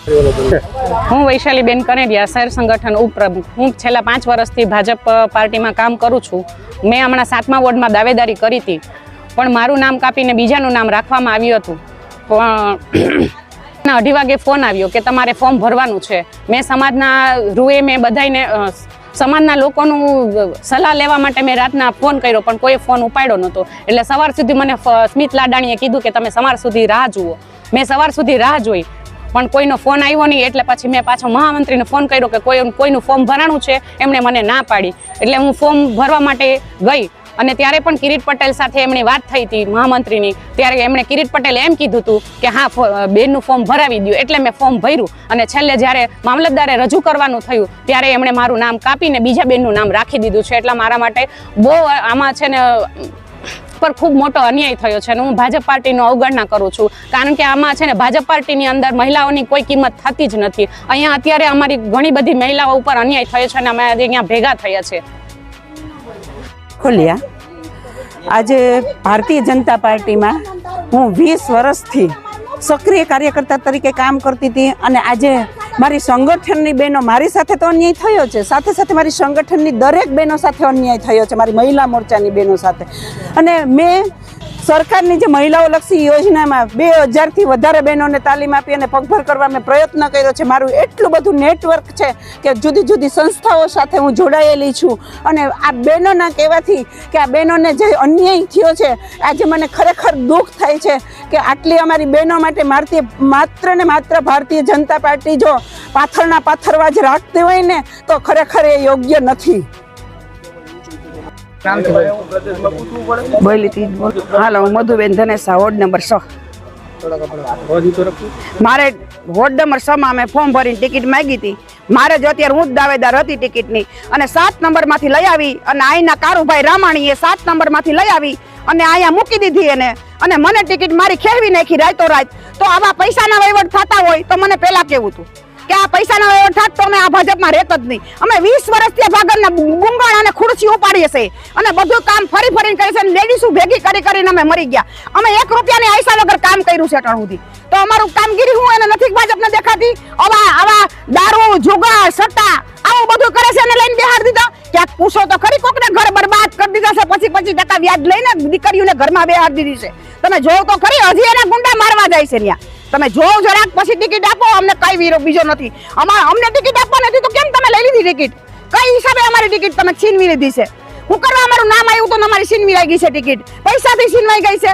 હું વૈશાલીબેન કનેડિયા, શહેર સંગઠન ઉપપ્રમુખ. હું છેલ્લા 5 વર્ષથી ભાજપ પાર્ટીમાં કામ કરું છું. મેં હમણાં 7મા વોર્ડમાં દાવેદારી કરી હતી, પણ મારું નામ કાપીને બીજાનું નામ રાખવામાં આવ્યું હતું. પણ 2:30 વાગે ફોન આવ્યો કે તમારે ફોર્મ ભરવાનું છે. મેં સમાજના રૂએ મેં બધાને સમાજના લોકોનું સલાહ લેવા માટે મેં રાતના ફોન કર્યો, પણ કોઈ ફોન ઉપાડ્યો નહોતો. એટલે સવાર સુધી મને સ્મિત લાડાણીએ કીધું કે તમે સવાર સુધી રાહ જુઓ. મેં સવાર સુધી રાહ જોઈ, પણ કોઈનો ફોન આવ્યો નહીં. એટલે પછી મેં પાછો મહામંત્રીને ફોન કર્યો કે કોઈનું ફોર્મ ભરાણું છે. એમણે મને ના પાડી. એટલે હું ફોર્મ ભરવા માટે ગઈ, અને ત્યારે પણ કિરીટ પટેલ સાથે એમની વાત થઈ હતી મહામંત્રીની. ત્યારે એમણે કિરીટ પટેલે એમ કીધું હતું કે હા, બેનનું ફોર્મ ભરાવી દો. એટલે મેં ફોર્મ ભર્યું, અને છેલ્લે જ્યારે મામલતદારે રજૂ કરવાનું થયું ત્યારે એમણે મારું નામ કાપીને બીજા બેનનું નામ રાખી દીધું છે. એટલે મારા માટે બહુ આમાં છે ને પર ખૂબ મોટો અન્યાય થયો છે, અને હું ભાજપ પાર્ટીનો અવગણના કરું છું. કારણ કે આમાં છે ને ભાજપ પાર્ટીની અંદર મહિલાઓની કોઈ કિંમત થતી જ નથી. અહીંયા અત્યારે અમારી ઘણી બધી મહિલાઓ ઉપર અન્યાય થયો છે, અને અમે આજે અહીંયા ભેગા થયા છે. ખોલિયા આજે ભારતીય જનતા પાર્ટીમાં હું 20 વર્ષથી સક્રિય કાર્યકર્તા તરીકે કામ કરતી હતી, અને આજે મારી સંગઠનની બહેનો મારી સાથે તો અન્યાય થયો છે, સાથે સાથે મારી સંગઠનની દરેક બહેનો સાથે અન્યાય થયો છે, મારી મહિલા મોરચાની બહેનો સાથે. અને મેં સરકારની જે મહિલાઓ લક્ષી યોજનામાં 2000થી વધારે બહેનોને તાલીમ આપી અને પગભર કરવા મેં પ્રયત્ન કર્યો છે. મારું એટલું બધું નેટવર્ક છે કે જુદી જુદી સંસ્થાઓ સાથે હું જોડાયેલી છું, અને આ બહેનોના કહેવાથી કે આ બહેનોને જે અન્યાય થયો છે, આજે મને ખરેખર દુઃખ થાય છે કે આટલી અમારી બહેનો માટે માત્ર ને માત્ર ભારતીય જનતા પાર્ટી જો પાથરના પાથરવા જ રાખતી હોય ને તો ખરેખર એ યોગ્ય નથી. હાલો, હું મધુબેન ધનેસા, વોર્ડ નંબર 6. મારે વોર્ડ નંબર 6 માં મેં ફોર્મ ભરીને ટિકિટ માંગી હતી. મારે જો અત્યારે હું જ દાવેદાર હતી ટિકિટની, અને 7 નંબરમાંથી લઈ આવી, અને અહીંના કારુભાઈ રામાણીએ 7 નંબરમાંથી લઈ આવી અને અહીંયા મૂકી દીધી એને, અને મને ટિકિટ મારી ખેલવી નાખી રાતો રાત. તો આવા પૈસાના વહીવટ થતા હોય તો મને પહેલા કેવું હતું કે આ પૈસાના વહીવટ થાત તો અમે આ ભાજપમાં રહેત જ નહીં. અમે 20 વર્ષથી ભાગરના ગુંગાણ અને ખુરશી ઉપાડીએ છે, અને બધું કામ ફરી ફરીને કરે છે. લેડીઝો ભેગી કરીને અમે મરી ગયા. અમે 1 રૂપિયાની આયસા વગર કામ કર્યું છે અટાણ સુધી. તો અમારું કામગીરી હું એને નથી ભાજપને દેખાતી. આવા દારૂ, જુગાર, સટ્ટા આવું બધું કરે છે, અને લઈને બેહાડ દીધા. ક્યાંક પૂછો તો ખરી, કોકને ઘર બરબાદ કરી દીધા છે. 25% વ્યાજ લઈને દીકરીઓને ઘરમાં બેહાડ દીધી છે. તમે જોવો તો ખરી, હજી એના ગુંડા મારવા જાય છે ત્યાં. તમે જોવો જરાક, પછી ટિકિટ આપો. અમને કઈ વિરોધ બીજો નથી. અમને ટિકિટ આપવા નથી તો કેમ તમે લઈ લીધી ટિકિટ? કઈ હિસાબે અમારી ટિકિટ તમે છીનવી લીધી છે? હું કરવા અમારું નામ આવ્યું તો અમારી છીનવી ગઈ છે ટિકિટ, પૈસાથી છીનવાઈ ગઈ છે.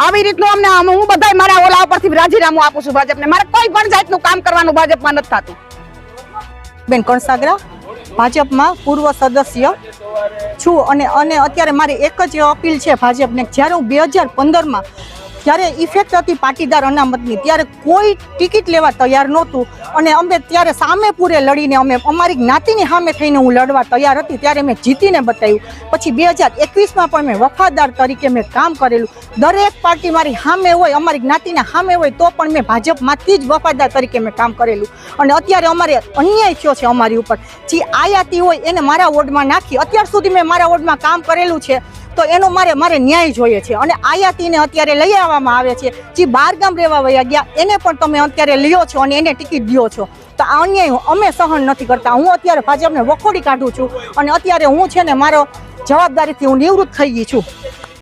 આવી રીતનું અમને હું બધા મારા ઓલા ઉપરથી રાજીનામું આપું છું ભાજપને. મારે કોઈ પણ જાતનું કામ કરવાનું ભાજપમાં નથી થતું. બેન કણસાગરા, ભાજપમાં પૂર્વ સદસ્ય છું, અને અત્યારે મારી એક જ અપીલ છે ભાજપને. જ્યારે હું 2015માં જ્યારે ઇફેક્ટ હતી પાટીદાર અનામતની, ત્યારે કોઈ ટિકિટ લેવા તૈયાર નહોતું, અને અમે ત્યારે સામે પૂરે લડીને અમે અમારી જ્ઞાતિની સામે થઈને હું લડવા તૈયાર હતી. ત્યારે મેં જીતીને બતાવ્યું. પછી 2021માં પણ મેં વફાદાર તરીકે મેં કામ કરેલું. દરેક પાર્ટી મારી સામે હોય, અમારી જ્ઞાતિના સામે હોય, તો પણ મેં ભાજપમાંથી જ વફાદાર તરીકે મેં કામ કરેલું. અને અત્યારે અમારે અન્યાય થયો છે અમારી ઉપર. જે આયાતી હોય એને મારા વોર્ડમાં નાખી, અત્યાર સુધી મેં મારા વોર્ડમાં કામ કરેલું છે, તો એનો મારે ન્યાય જોઈએ છે. અને આયાતીને અત્યારે લઈ આવવામાં આવે છે. જે બહાર ગામ રહેવા વયા ગયા એને પણ તમે અત્યારે લ્યો છો અને એને ટિકિટ દો છો. તો આ અન્યાય અમે સહન નથી કરતા. હું અત્યારે ભાજપને વખોડી કાઢું છું, અને અત્યારે હું છે ને મારો જવાબદારીથી હું નિવૃત્ત થઈ ગઈ છું.